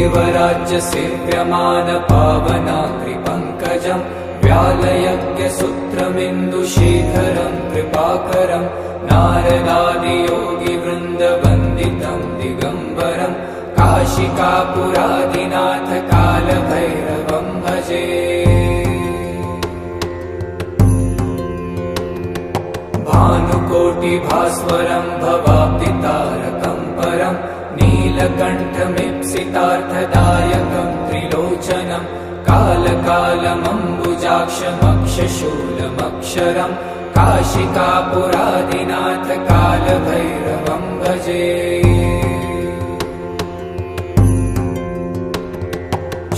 देवराज्यसेव्यमानपावनाग्रिपङ्कजम् व्यालयज्ञसूत्रमिन्दुशेखरम् कृपाकरम् नारदादियोगिवृन्दवन्दितम् दिगम्बरम् काशिकापुरादिनाथ कालभैरवम् भजे। भानुकोटिभास्वरम् भवाब्दितारकम् परम् नीलकण्ठमीप्सितार्थदायकम् त्रिलोचनम् कालकालमम्बुजाक्षमक्षशूलमक्षरम् काशिकापुरादिनाथ कालभैरवम् भजे।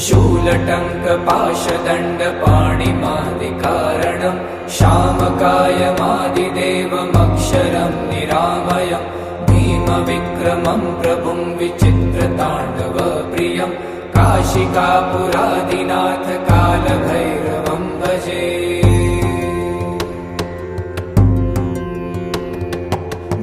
शूलटङ्कपाशदण्डपाणिमादिकारणम् श्यामकायमादिदेवमक्षरम् निरामयम् भीमविक्रमम् प्रभुम् विचित्रताण्डवप्रियम् काशिकापुरादिनाथ कालभैरवम् भजे।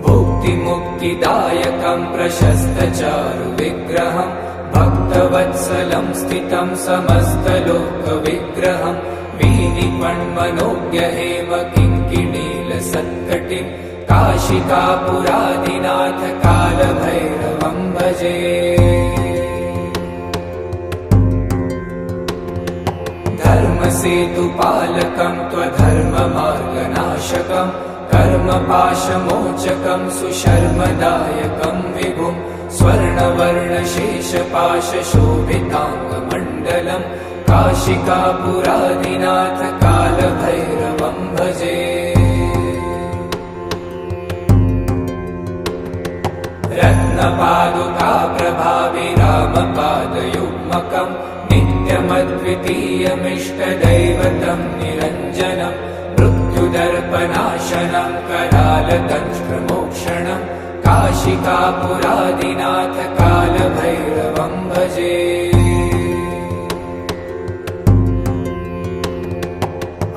भुक्तिमुक्तिदायकम् प्रशस्तचारुविग्रहम् भक्तवत्सलम् स्थितम् समस्तलोकविग्रहम् वीनिपण्मनोज्ञहेम किङ्किणीलसत्कटिम् काशिकापुरादिनाथ कालभैरवम् भजे। धर्मसेतुपालकम् त्वधर्ममार्गनाशकम् कर्मपाशमोचकम् सुशर्मदायकम् विभुम् स्वर्णवर्णशेषपाशशोभिताङ्गमण्डलम् काशिकापुरादिनाथ कालभैरवम् भजे। रत्नपादुकाप्रभाविरामपादयुग्मकम् नित्यमद्वितीयमिष्टदैवतम् निरञ्जनम् मृत्युदर्पनाशनम् करालदंष्ट्रमोक्षणम् काशिकापुरादिनाथ कालभैरवम् भजे।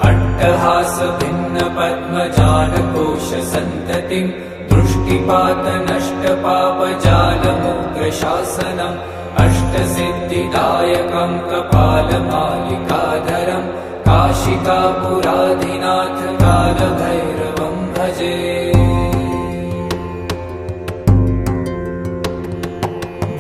अट्टहासभिन्नपद्मजालकोशसन्ततिम् दृष्टिपातनष्टपापजालमुग्रशासनम् अष्टसिद्धिदायकम् कपालमालिकाधरम् काशिकापुरादिनाथ कालभैरवम् भजे।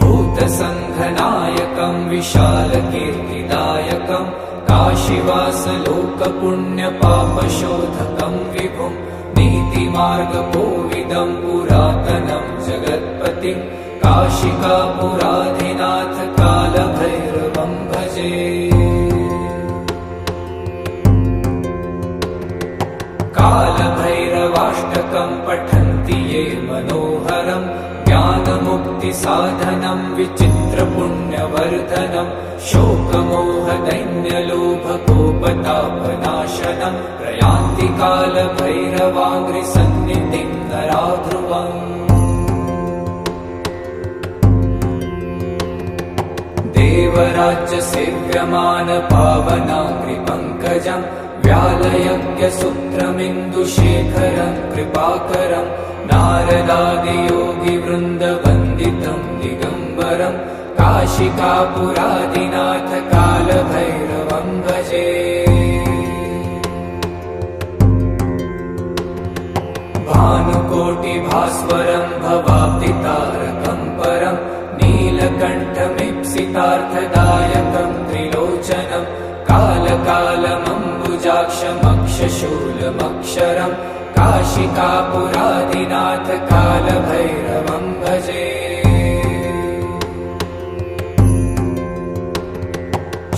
भूतसङ्घनायकम् विशालकीर्तिदायकम् काशीवासलोकपुण्यपापशोधकम् विभुम् नीतिमार्गकोविदम् पुरातनम् जगत्पतिम् काशिकापुरादिनाथ कालभैरवम् भजे। कालभैरवाष्टकम् पठन्ति ये मनोहरम् ज्ञानमुक्तिसाधनम् विचित्रपुण्यवर्धनम् शोकमोहदैन्यलोभकोपतापनाशनम् प्रयान्ति कालभैरवाङ्घ्रिसन्निधिम् नराध्रुवम्। देवराज्यसेव्यमानपावनाग्रिपङ्कजम् व्यालयज्ञसूत्रमिन्दुशेखरम् कृपाकरम् नारदादियोगिवृन्दवन्दितम् दिगम्बरम् काशिकापुरादिनाथ कालभैरवम् भजे। भानुकोटिभास्वरम् भवाब्दितारकम् परम् नीलकण्ठमीप्सितार्थदायकम् त्रिलोचनम् कालकालमम्बुजाक्षमक्षशूलमक्षरम् काशिकापुरादिनाथ कालभैरवम् भजे।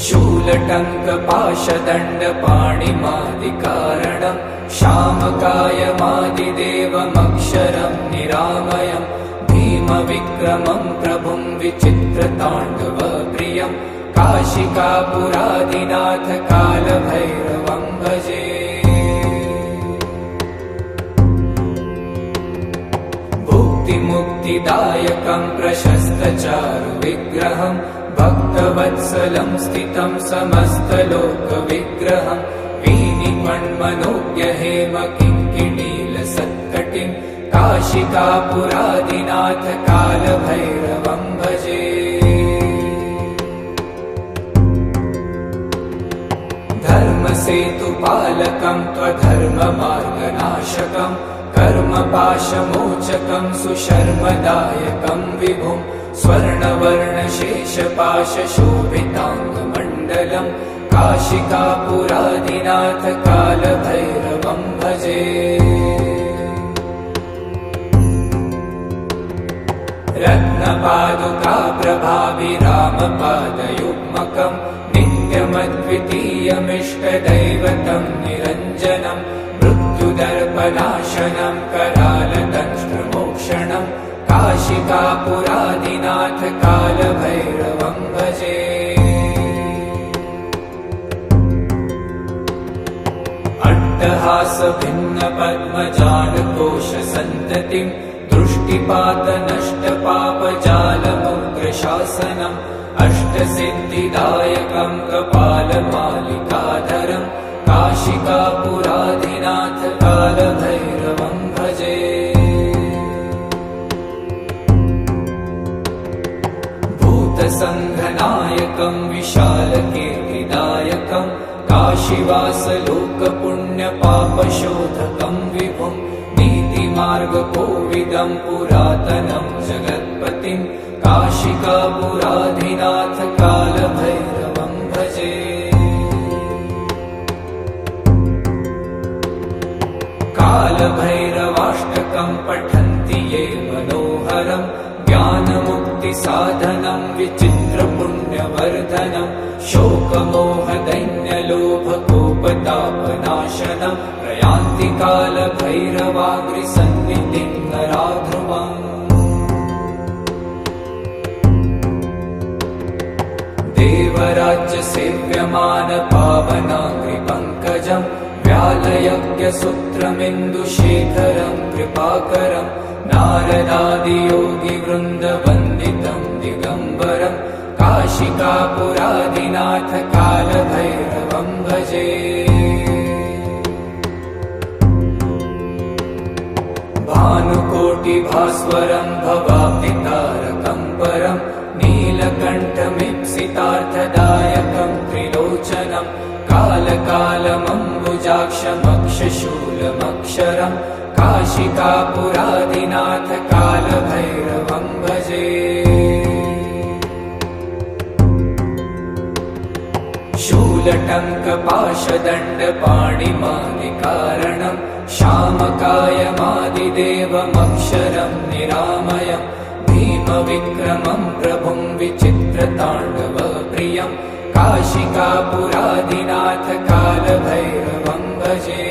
शूलटङ्कपाशदण्डपाणिमादिकारणम् श्यामकायमादिदेवमक्षरम् निरामयम् भीमविक्रमम् प्रभुम् विचित्रताण्डवप्रियम् काशिकापुरादिनाथ कालभैरवम् भजे। भुक्तिमुक्तिदायकम् प्रशस्तचारुविग्रहम् भक्तवत्सलम् स्थितम् समस्तलोकविग्रहम् वीनिपण्मनोज्ञहेम किङ्किणीलसत्कटिम् काशिकापुरादिनाथ कालभैरवम् भजे। सेतुपालकं त्वधर्ममार्गनाशकं कर्मपाशमोचकं सुशर्मदायकं विभुं स्वर्णवर्णशेषपाशशोभिताङ्गमण्डलं काशिकापुरादिनाथ कालभैरवं भजे। रत्नपादुकाप्रभाभिरामपादयुग्मकं नित्यमद्वितीयमिष्टदैवतं निरञ्जनं मृत्युदर्पनाशनं करालदंष्ट्रमोक्षणं काशिकापुरादिनाथ कालभैरवं भजे। अट्टहासभिन्नपद्मजालकोशसन्ततिं दृष्टिपातनष्टपापजालमुग्रशासनम् अष्टसिद्धिदायकं कपालमालिकाधरं काशिकापुरादिनाथ कालभैरवं भजे। भूतसङ्घनायकं विशालकीर्तिदायकं काशीवासलोकपुण्यपापशोधकं विभुं नीतिमार्गकोविदं पुरातनं जगत्पतिं काशिकापुरादिनाथ कालभैरवं भजे। कालभैरवाष्टकं पठन्ति ये मनोहरं ज्ञानमुक्तिसाधनं विचित्रपुण्यवर्धनं शोकमोहदैन्यलोभकोपतापनाशनं प्रयान्ति कालभैरवाग्रिसन्निधिं नराध्रुवम्। देवराज्यसेव्यमानपावनाङ्घ्रिपङ्कजं व्यालयज्ञसूत्रमिन्दुशेखरं कृपाकरं नारदादियोगिवृन्दवन्दितं दिगम्बरं काशिकापुरादिनाथ कालभैरवं भजे। भानुकोटिभास्वरं भवाब्दितारकं परं नीलकण्ठमीप्सितार्थदायकं त्रिलोचनं कालकालमम्बुजाक्षमक्षशूलमक्षरं काशिकापुरादिनाथ कालभैरवं भजे। शूलटङ्कपाशदण्डपाणिमादिकारणं श्यामकायमादिदेवमक्षरं निरामयं भीमविक्रमं प्रभुं विचित्रताण्डवप्रियं काशिकापुरादिनाथ कालभैरवं भजे।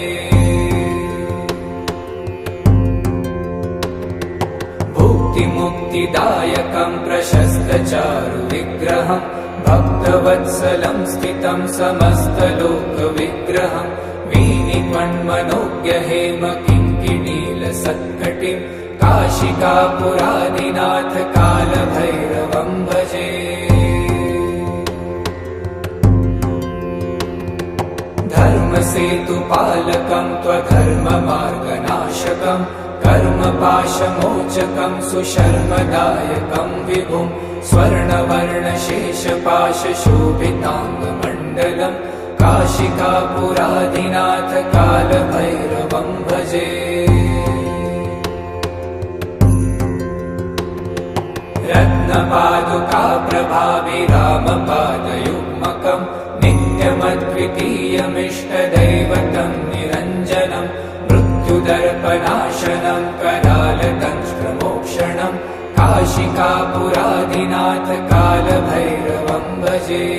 भुक्तिमुक्तिदायकं प्रशस्तचारुविग्रहं भक्तवत्सलं स्थितं समस्तलोकविग्रहं वीनिपण्मनोज्ञहेमकिङ्किणीलसत्कटिं काशिकापुरादिनाथ कालभैरवं भजे। धर्मसेतुपालकं त्वधर्ममार्गनाशकं कर्मपाशमोचकं सुशर्मदायकं विभुं स्वर्णवर्णशेषपाशशोभिताङ्गमण्डलं काशिकापुरादिनाथ कालभैरवं भजे। रत्नपादुकाप्रभाभिरामपादयुग्मकं नित्यमद्वितीयमिष्टदैवतं निरञ्जनं मृत्युदर्पनाशनं करालदंष्ट्रमोक्षणं काशिकापुरादिनाथ कालभैरवं भजे।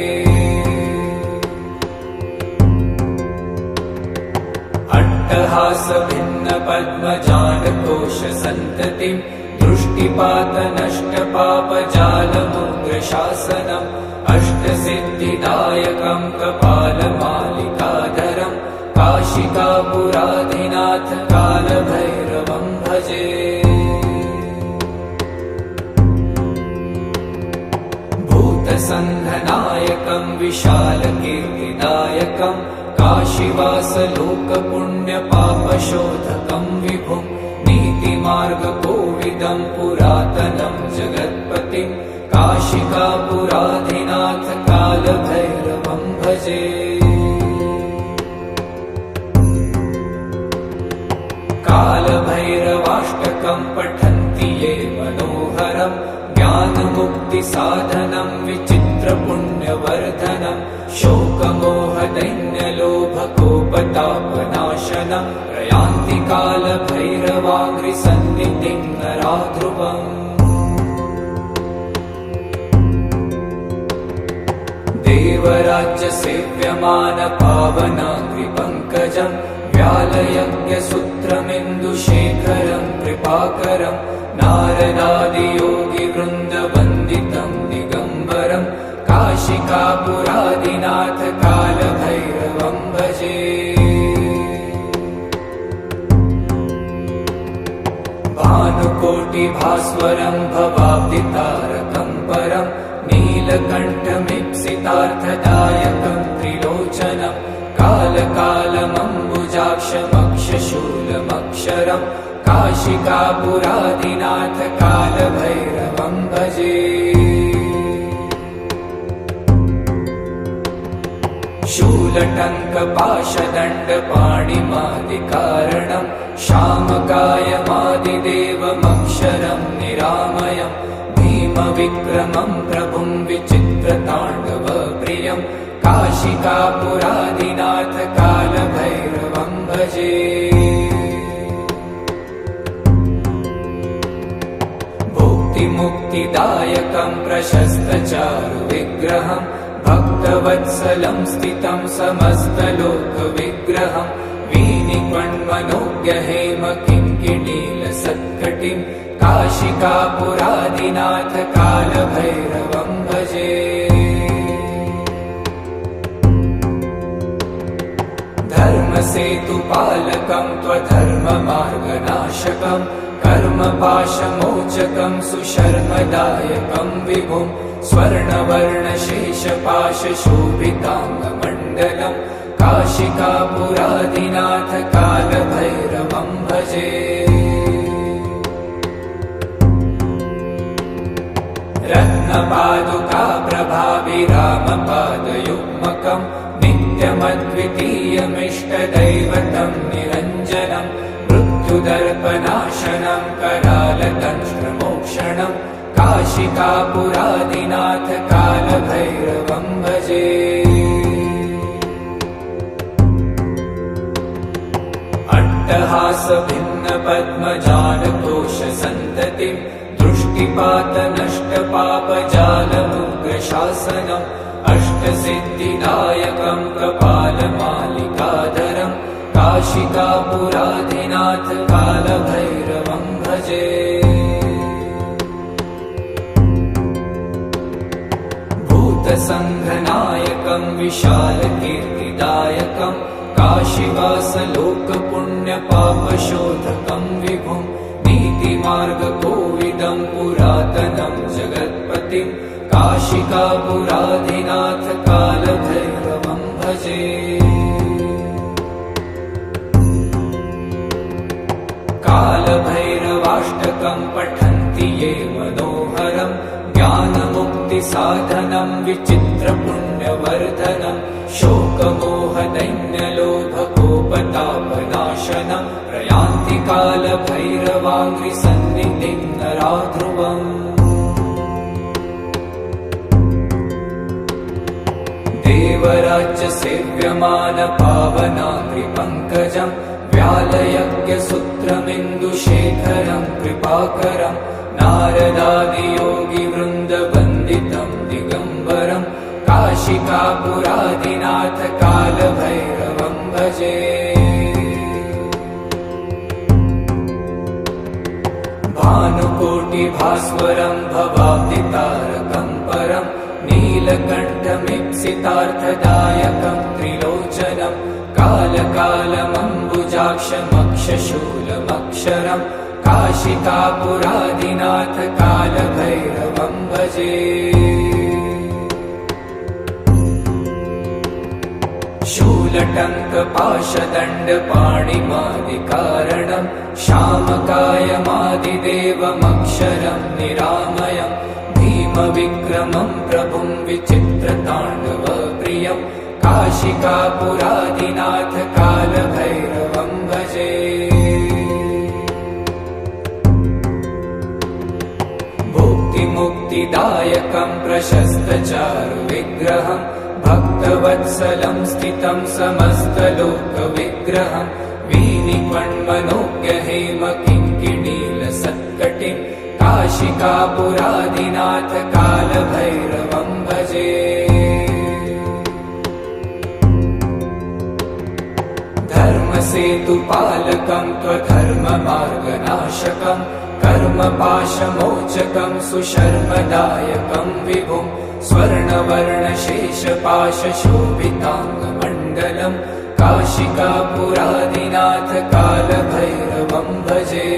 अट्टहासभिन्नपद्मजालकोशसन्ततिं दृष्टिपातनष्टपापजालमुग्रशासनम् अष्टसिद्धिदायकं कपालमालिकाधरं काशिकापुरादिनाथ कालभैरवं भजे। भूतसङ्घनायकं विशालकीर्तिदायकं काशीवासलोकपुण्यपापशोधकं विभुं नीतिमार्गकोविदं पुरातनं जगत्पतिं काशिकापुरादिनाथ कालभैरवं भजे। पुराणमृतमष्टकं पठन्ति ये मनोहरं ज्ञानमुक्तिसाधनं विचित्रपुण्यवर्धनं शोकमोहदैन्यलोभकोपतापनाशनं प्रयान्ति कालभैरवाङ्घ्रिसन्निधिं नरा ध्रुवम् देवराज्यसेव्यमानपावनाङ्घ्रिपङ्कजं व्यालयज्ञसूत्रमिन्दुशेखरं कृपाकरं नारदादियोगिवृन्दवन्दितं दिगम्बरं काशिकापुरादिनाथ कालभैरवं भजे भानुकोटिभास्वरं भवाब्धितारकं परं नीलकण्ठमीप्सितार्थदायकं त्रिलोचनं कालकालमम्बुजाक्षमक्षशूलमक्षरं काशिकापुरादिनाथ कालभैरवं भजे शूलटङ्कपाशदण्डपाणिमादिकारणं शामकायमादिदेवमक्षरं निरामयं भीमविक्रमं प्रभुं विचित्रताण्डवप्रियं काशिकापुरादिनाथ कालभैरवं भजे भुक्तिमुक्तिदायकं प्रशस्तचारुविग्रहं भक्तवत्सलं स्थितं समस्तलोकविग्रहं वीनिपण्मनोज्ञहेमकिङ्किणीलसत्कटिं काशिकापुरादिनाथ कालभैरवं भजे धर्मसेतुपालकं त्वधर्ममार्गनाशकं कर्मपाशमोचकं सुशर्मदायकं विभुं स्वर्णवर्णशेषपाशशोभिताङ्गमण्डलं काशिकापुरादिनाथ कालभैरवं भजे रत्नपादुकाप्रभाविरामपादयुग्मकं नित्यमद्वितीयमिष्टदैवतं निरञ्जनं मृत्युदर्पनाशनं करालदंष्ट्रमोक्षणं काशिकापुरादिनाथ कालभैरवं भजे अट्टहासभिन्नपद्मजालकोशसन्ततिं दृष्टिपातनष्टपापजालमुग्रशासनम् अष्टसिद्धिदायकं कपालमालिकाधरं काशिकापुरादिनाथ कालभैरवं भजे भूतसङ्घनायकं विशालकीर्तिदायकं काशीवासलोकपुण्यपापशोधकं विभुं नीतिमार्गकोविदं पुरातनं जगत्पतिं काशिकापुरादिनाथ कालभैरवं भजे कालभैरवाष्टकं पठन्ति ये मनोहरं ज्ञानमुक्तिसाधनं विचित्रपुण्यवर्धनं शोकमोहदैन्यलोभकोपतापनाशनं प्रयान्ति कालभैरवाङ्घ्रिसन्निधिं नरा ध्रुवम् देवराज्यसेव्यमानपावनाङ्घ्रिपङ्कजं व्यालयज्ञसूत्रमिन्दुशेखरं कृपाकरं नारदादियोगिवृन्दवन्दितं दिगम्बरं काशिकापुरादिनाथ कालभैरवं भजे भानुकोटिभास्वरं भवाब्धितारकं परं नीलकण्ठमीप्सितार्थदायकं त्रिलोचनं कालकालमम्बुजाक्षमक्षशूलमक्षरं काशिकापुरादिनाथ कालभैरवं भजे शूलटङ्कपाशदण्डपाणिमादिकारणं शामकायमादिदेवमक्षरं निरामयं भीमविक्रमं प्रभुं विचित्रताण्डवप्रियं काशिकापुरादिनाथ कालभैरवं भजे मुक्तिदायकं प्रशस्तचारुविग्रहं भक्तवत्सलं स्थितं समस्तलोकविग्रहं वीनिपण्मनोज्ञहेमकिङ्किणीलसत्कटिं काशिकापुरादिनाथ कालभैरवं भजे। धर्मसेतुपालकं त्वधर्ममार्गनाशकं कर्मपाशमोचकं सुशर्मदायकं विभुं स्वर्णवर्णशेषपाशशोभिताङ्गमण्डलं काशिकापुरादिनाथ कालभैरवं भजे।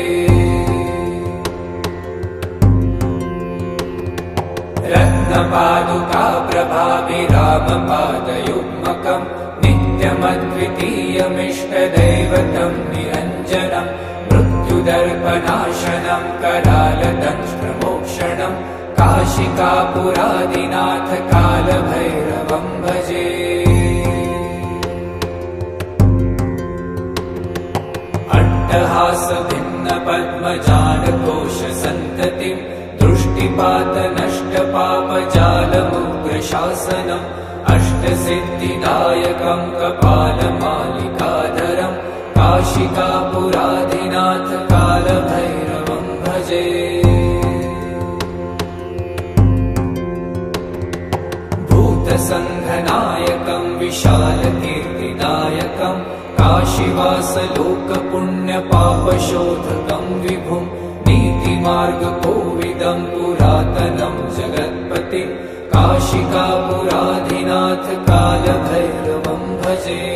रत्नपादुकाप्रभाभिरामपादयुग्मकं नित्यमद्वितीयमिष्टदैवतं निरञ्जनं मृत्युदर्पनाशनं करालदंष्ट्रमोक्षणं काशिकापुरादिनाथ कालभैरवं भजे। अट्टहासभिन्नपद्मजालकोशसन्ततिं दृष्टिपातनष्टपापजालमुग्रशासनम् अष्टसिद्धिदायकं कपालमालिकाधरं काशिकापुरादिनाथ कालभैरवं भजे। भूतसङ्घनायकं विशालकीर्तिदायकं काशीवासलोकपुण्यपापशोधकं विभुं नीतिमार्गकोविदं पुरातनं जगत्पतिं काशिकापुरादिनाथ कालभैरवं भजे।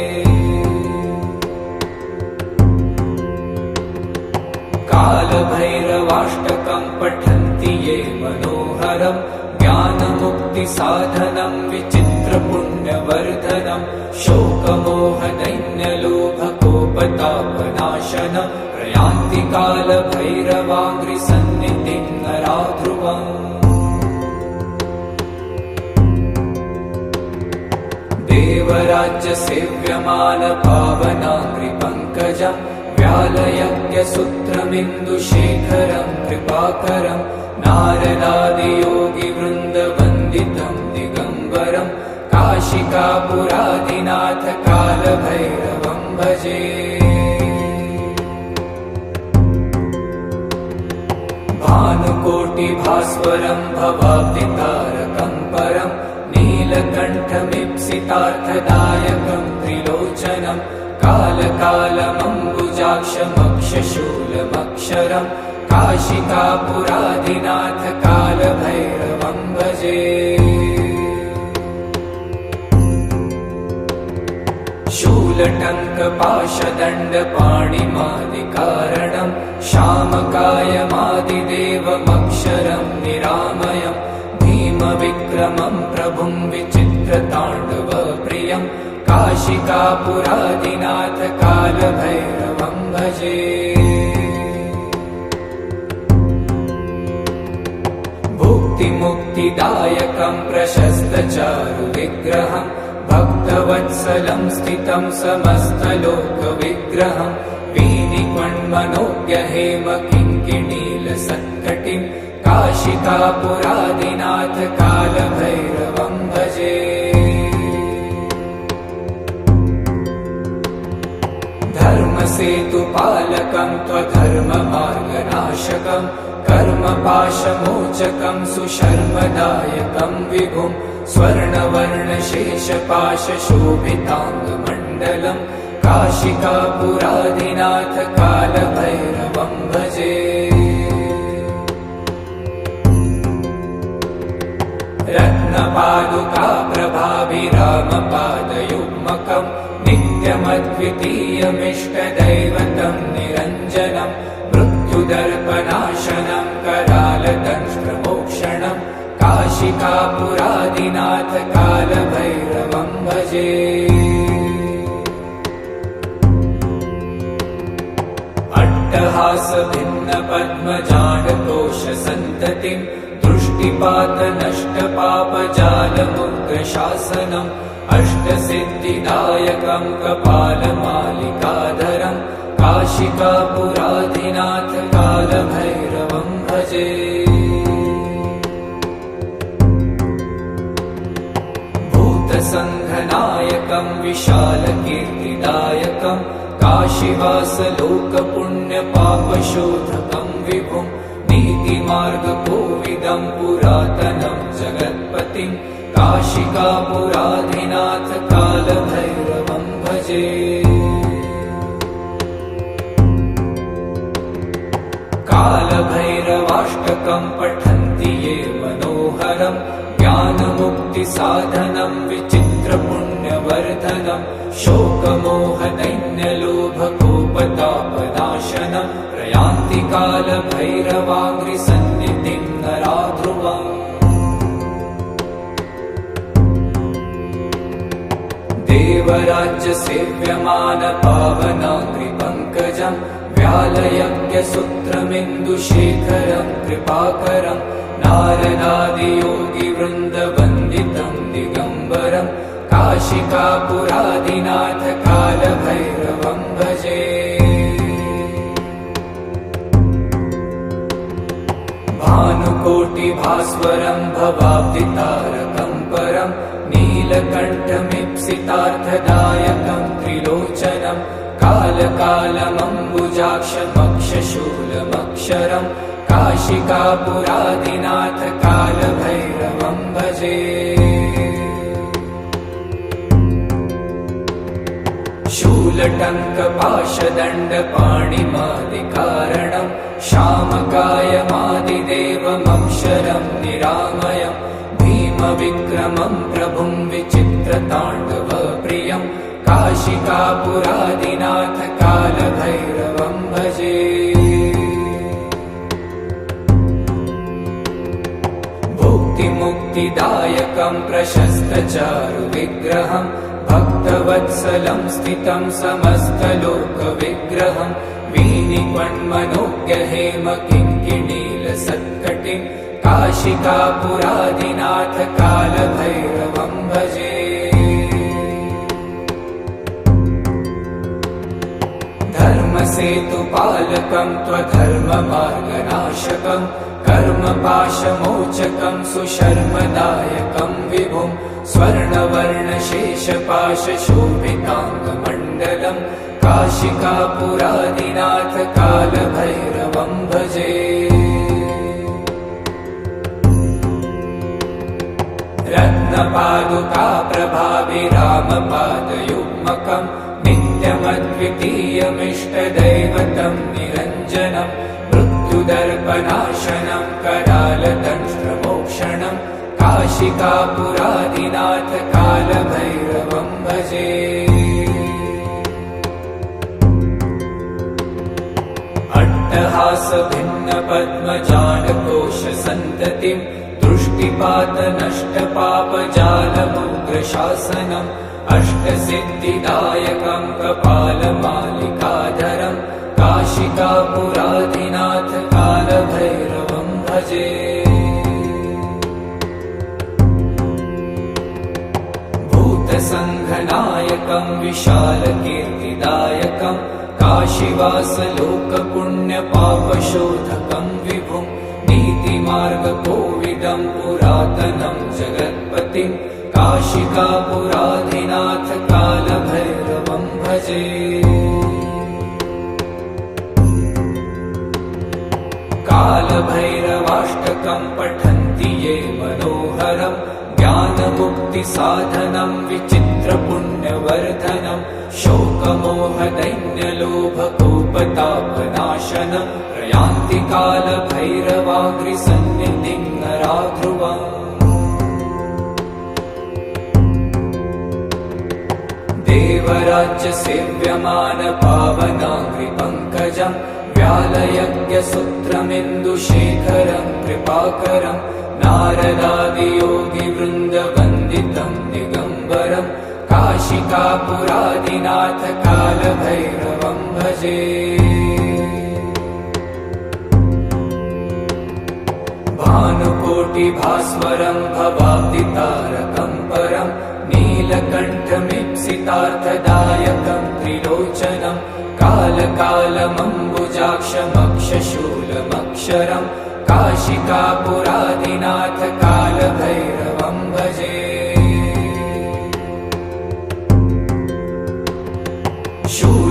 कालभैरवाष्टकं पठन्ति ये मनोहरं ज्ञानमुक्तिसाधनं विचित्रपुण्यवर्धनं शोकमोहदैन्यलोभकोपतापनाशनं प्रयान्ति कालभैरवाङ्घ्रिसन्निधिं नरा ध्रुवम्। देवराज्यसेव्यमानपावनाङ्घ्रिपङ्कजं व्यालयज्ञसूत्रमिन्दुशेखरं कृपाकरं नारदादियोगिवृन्दवन्दितं दिगम्बरं काशिकापुरादिनाथ कालभैरवं भजे। भानुकोटिभास्वरं भवाब्दितारकं परं नीलकण्ठमीप्सितार्थदायकं त्रिलोचनं कालकालमम्बुजाक्षमक्षशूलमक्षरं काशिकापुरादिनाथ कालभैरवं भजे। शूलटङ्कपाशदण्डपाणिमादिकारणं शामकायमादिदेवमक्षरं निरामयं भीमविक्रमं प्रभुं विचित्रताण्डवप्रियं काशिकापुरादिनाथ कालभैरवं भजे। भुक्तिमुक्तिदायकं प्रशस्तचारुविग्रहं भक्तवत्सलं स्थितं समस्तलोकविग्रहं वीनिपण्मनोज्ञहेमकिङ्किणीलसत्कटिं काशिकापुरादिनाथ कालभैरवं भजे। धर्मसेतुपालकं त्वधर्ममार्गनाशकं कर्मपाशमोचकं सुशर्मदायकं विभुं स्वर्णवर्णशेषपाशशोभिताङ्गमण्डलं काशिकापुरादिनाथ कालभैरवं भजे। रत्नपादुकाप्रभाभिरामपादयुग्मकं नित्यमद्वितीयमिष्टदैवतं निरञ्जनं मृत्युदर्पनाशनं करालदंष्ट्रमोक्षणं काशिकापुरादिनाथ कालभैरवं भजे। अट्टहासभिन्नपद्मजालकोशसन्ततिं दृष्टिपातनष्टपापजालमुग्रशासनम् अष्टसिद्धिदायकं कपालमालिकाधरं काशिकापुरादिनाथ कालभैरवं भजे। काशीवासनायकं विशालकीर्तिदायकं काशीवासलोकपुण्यपापशोधकं विभुं नीतिमार्गकोविदं पुरातनं जगत्पतिं काशिकापुराधिनाथ कालभैरवं भजे। कालभैरवाष्टकं पठन्ति ये मनोहरं ज्ञानमुक्तिसाधनं विचित्रपुण्यवर्धनं शोकमोहदैन्यलोभकोपतापनाशनं प्रयान्ति कालभैरवाङ्घ्रिसन्निधिं नरा ध्रुवम्। देवराज्यसेव्यमानपावनाङ्घ्रिपङ्कजं व्यालयज्ञसूत्रमिन्दुशेखरं कृपाकरं नारदादियोगिवृन्दवन्दितं दिगम्बरं काशिकापुराधिनाथ कालभैरवं भजे। भानुकोटिभास्वरं भवाब्धितारकं परं नीलकण्ठमीप्सितार्थदायकं त्रिलोचनं कालकालमम्बुजाक्षमक्षशूलमक्षरं काशिकापुराधिनाथ कालभैरवं भजे। शूलटङ्कपाशदण्डपाणिमादिकारणं श्यामकायमादिदेवमक्षरं निरामयं भीमविक्रमं प्रभुं विचित्रताण्डवप्रियं काशिकापुराधिनाथ कालभैरवं भजे। भुक्तिमुक्तिदायकं प्रशस्तचारुविग्रहं भक्तवत्सलं स्थितं समस्तलोकविग्रहं वीनिपण्मनोज्ञहेमकिङ्किणीलसत्कटिं काशिकापुराधिनाथ कालभैरवं भजे। धर्मसेतुपालकं त्वधर्ममार्गनाशकं कर्मपाशमोचकं सुशर्मदायकं विभुं स्वर्णवर्णशेषपाशशोभिताङ्गमण्डलं काशिकापुराधिनाथ कालभैरवं भजे। रत्नपादुकाप्रभाभिरामपादयुग्मकं नित्यमद्वितीयमिष्टदैवतं निरञ्जनं मृत्युदर्पनाशनं करालदंष्ट्रमोक्षणं काशिकापुराधिनाथ कालभैरवं भजे। अट्टहासभिन्नपद्मजालकोशसन्ततिं दृष्टिपातनष्टपापजालमुग्रशासनम् अष्टसिद्धिदायकं कपालमालिकाधरं काशिकापुराधिनाथ कालभैरवं भजे। भूतसङ्घनायकं विशालकीर्तिदायकं काशीवासलोकपुण्यपापशोधकं विभुं नीतिमार्गकोविदं पुरातनं जगत्पतिं काशिकापुराधिनाथ कालभैरवं भजे। कालभैरवाष्टकं पठन्ति ये मनोहरं ज्ञानमुक्तिसाधनं विचित्रपुण्यवर्धनं शोकमोहदैन्यलोभकोपतापनाशनं प्रयान्ति कालभैरवाङ्घ्रिसन्निधिं नरा ध्रुवम्। देवराज्यसेव्यमानपावनाङ्घ्रिपङ्कजं व्यालयज्ञसूत्रमिन्दुशेखरं कृपाकरं नारदादियोगिवृन्दवन्दितं दिगम्बरं काशिकापुराधिनाथ कालभैरवं भजे। भानुकोटिभास्वरं भवाब्धितारकं परं नीलकण्ठमीप्सितार्थदायकं त्रिलोचनं कालकालमम्बुजाक्षमक्षशूलमक्षरं काशिकापुराधिनाथ कालभैरवं भजे।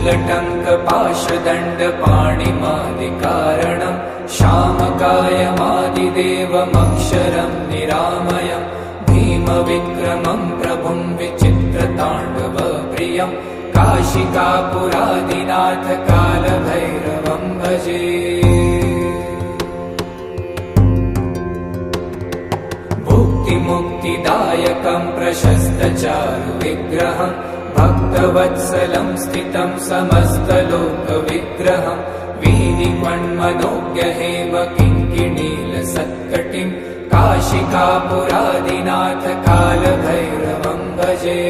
शूलटङ्कपाशदण्डपाणिमादिकारणं श्यामकायमादिदेवमक्षरं निरामयं भीमविक्रमं प्रभुं विचित्रताण्डवप्रियं काशिकापुरादिनाथ कालभैरवं भजे। मुक्तिदायकं प्रशस्तचारुविग्रहं भक्तवत्सलं स्थितं समस्तलोकविग्रहं वीनिपण्मनोज्ञहेम किङ्किणीलसत्कटिं काशिकापुरादिनाथ कालभैरवं भजे।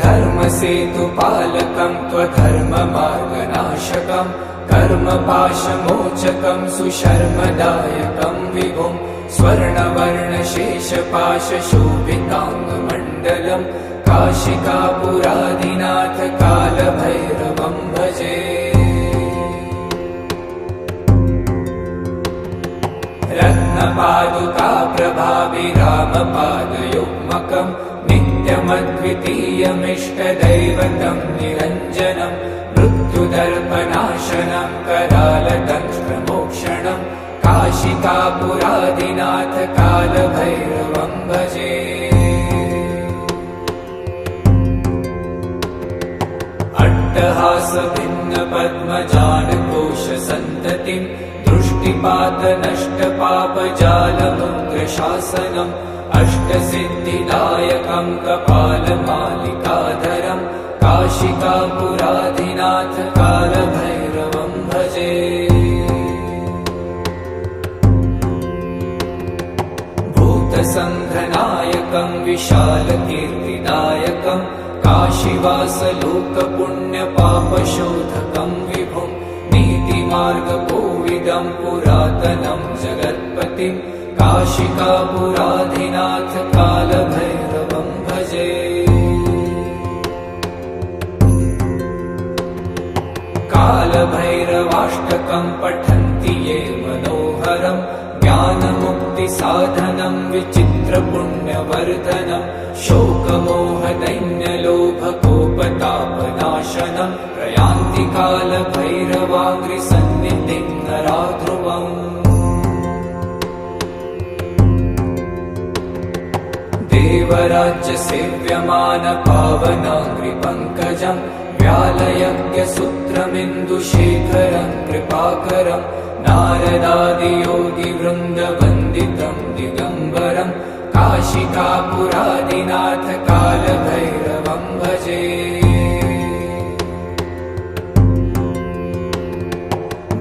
धर्मसेतुपालकं त्वधर्ममार्गनाशकं कर्मपाशमोचकं सुशर्मदायकं विभुं स्वर्णवर्णशेषपाशशोभिताङ्गमण्डलं काशिकापुरादिनाथ कालभैरवं भजे। रत्नपादुकाप्रभाभिरामपादयुग्मकं नित्यमद्वितीयमिष्टदैवतं निरञ्जनं मृत्युदर्पनाशनं करालदंष्ट्रमोक्षणं काशिकापुरादिनाथ कालभैरवं भजे। अट्टहासभिन्नपद्मजालकोशसन्ततिं दृष्टिपातनष्टपापजालमुग्रशासनम् अष्टसिद्धिदायकं कपालमालिकाधरं काशिकापुरादिनाथ कालभैरवं भजे। भूतसङ्घनायकं विशालकीर्तिदायकं काशीवासलोकपुण्यपापशोधकं विभुं नीतिमार्गकोविदं पुरातनं जगत्पतिं काशिकापुरादिनाथ कालभैरवं भजे। कालभैरवाष्टकं पठन्ति ये मनोहरं ज्ञानमुक्तिसाधनं विचित्रपुण्यवर्धनं शोकमोहदैन्यलोभकोपतापनाशनं प्रयान्ति कालभैरवाङ्घ्रिसन्निधिं नरा ध्रुवम्। देवराज्यसेव्यमानपावनाङ्घ्रिपङ्कजं व्यालयज्ञसूत्रमिन्दुशेखरं कृपाकरं नारदादियोगिवृन्दवन्दितं दिगम्बरं काशिकापुरादिनाथ कालभैरवं भजे।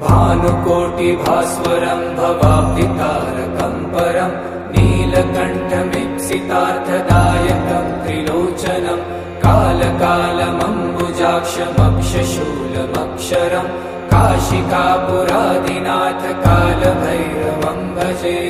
भानुकोटिभास्वरं भवाब्धितारकं परं नीलकण्ठमीप्सितार्थदायकं त्रिलोचनं कालकालमम्बुजाक्षमक्षशूलमक्षरं काशिकापुरादिनाथ कालभैरवं भजे।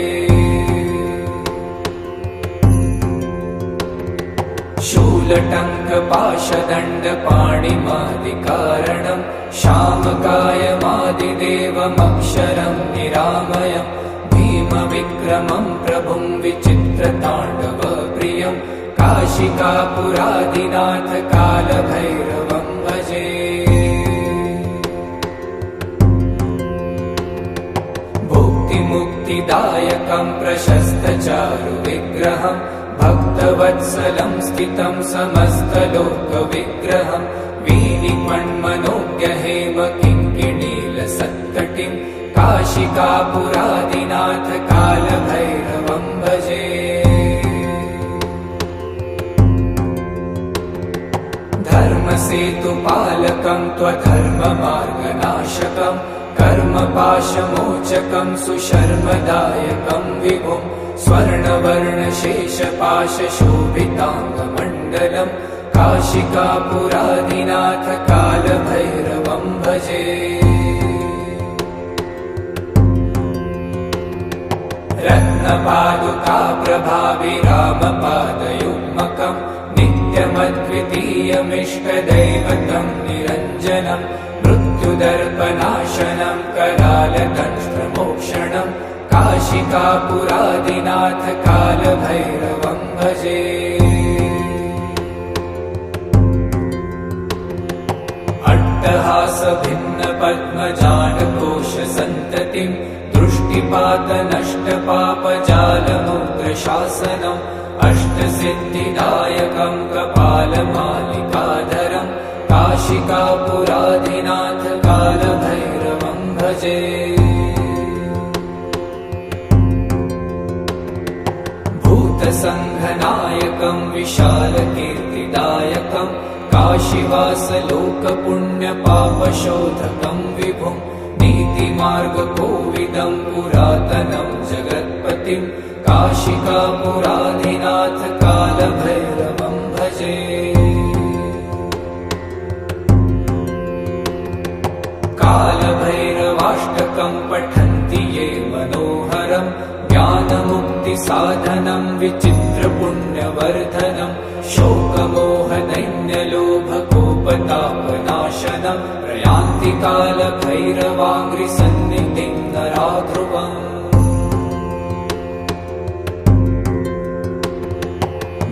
शूलटङ्कपाशदण्डपाणिमादिकारणं श्यामकायमादिदेवमक्षरं निरामयं भीमविक्रमं प्रभुं विचित्रताण्डवप्रियं काशिकापुरादिनाथ कालभैरवं भजे। भुक्तिमुक्तिदायकं प्रशस्तचारुविग्रहं भक्तवत्सलं स्थितं समस्तलोकविग्रहं वीनिपण्मनोज्ञहेम किङ्किणीलसत्कटिं काशिकापुरादिनाथ कालभैरवं भजे। धर्मसेतुपालकं त्वधर्ममार्गनाशकं कर्मपाशमोचकं सुशर्मदायकं विभुं स्वर्णवर्णशेषपाशशोभिताङ्गमण्डलं काशिकापुरादिनाथ कालभैरवं भजे। रत्नपादुकाप्रभाभिरामपादयुग्मकं नित्यमद्वितीयमिष्टदैवतं निरञ्जनं मृत्युदर्पनाशनं करालदंष्ट्रमोक्षणं काशिकापुरादिनाथ कालभैरवं भजे। अट्टहास भिन्न पद्मजालकोश सन्ततिं दृष्टिपात नष्ट पापजालमुग्र शासनम् अष्टसिद्धिदायकं कपालमालिकाधरं काशिकापुराधिनाथ कालभैरवं भजे। भूतसङ्घनायकं विशालकीर्तिदायकं काशीवासलोकपुण्यपापशोधकं विभुं नीतिमार्गकोविदं पुरातनं जगत्पतिं काशिकापुराधिनाथ कालभैरवं भजे। कालभैरवाष्टकं पठन्ति ये मनोहरं ज्ञानमुक्तिसाधनं विचित्रपुण्यवर्धनं शोकमोहदैन्यलोभकोपतापनाशनं प्रयान्ति कालभैरवाङ्घ्रिसन्निधिं नरा ध्रुवम्।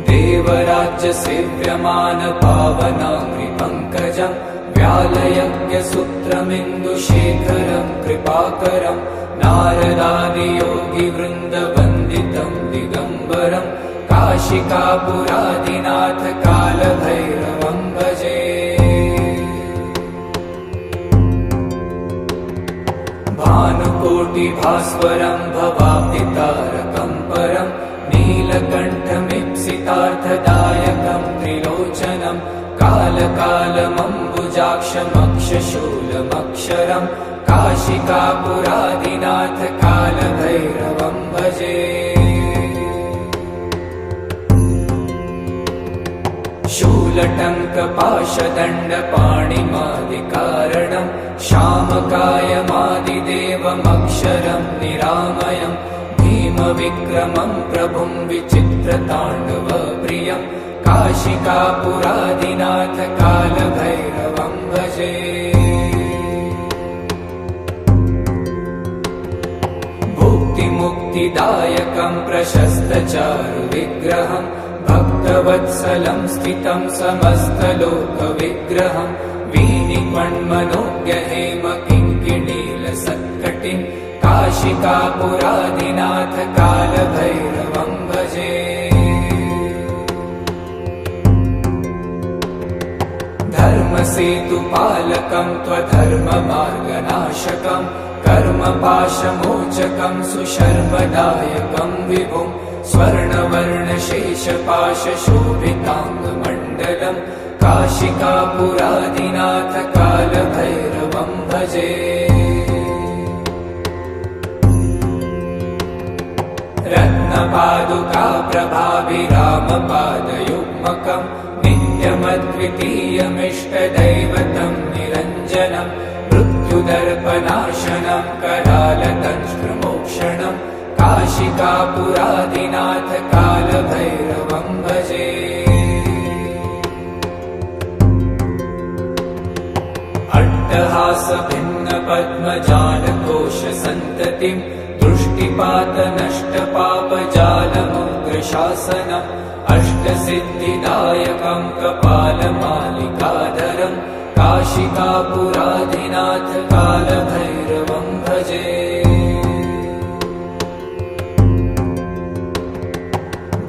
देवराज्यसेव्यमानपावनाङ्घ्रिपङ्कजं व्यालयज्ञसूत्रमिन्दुशेखरं कृपाकरं नारदादियोगिवृन्दवन्दितं दिगम्बरं काशिकापुराधिनाथ कालभैरवं भजे। भानुकोटिभास्वरं भवाब्धितारकं परं नीलकण्ठमीप्सितार्थदायकं त्रिलोचनं कालकालमम्बुजाक्षमक्षशूलमक्षरं काशिकापुराधिनाथ कालभैरवं भजे। शूलटङ्कपाशदण्डपाणिमादिकारणं श्यामकायमादिदेवमक्षरं निरामयं भीमविक्रमं प्रभुं विचित्रताण्डवप्रियं काशिकापुराधिनाथ कालभैरवं भजे। भुक्तिमुक्तिदायकं प्रशस्तचारुविग्रहं भक्तवत्सलं स्थितं समस्तलोकविग्रहं वीनिपण्मनोज्ञहेमकिङ्किणीलसत्कटिं काशिकापुराधिनाथ कालभैरवं भजे। धर्मसेतुपालकं त्वधर्ममार्गनाशकं कर्मपाशमोचकं सुशर्मदायकं विभुं स्वर्णवर्णशेषपाशशोभिताङ्गमण्डलं काशिकापुराधिनाथ कालभैरवं भजे। रत्नपादुकाप्रभाभिरामपादयुग्मकं नित्यमद्वितीयमिष्टदैवतं निरञ्जनं मृत्युदर्पनाशनं करालदंष्ट्रमोक्षणं काशिकापुराधिनाथ कालभैरवं भजे। अट्टहास भिन्न पद्मजालकोश सन्ततिं दृष्टिपात नष्ट पापजालमुग्र शासनम् अष्टसिद्धिदायकं कपालमालिकाधरं काशिकापुराधिनाथ कालभैरवं भजे।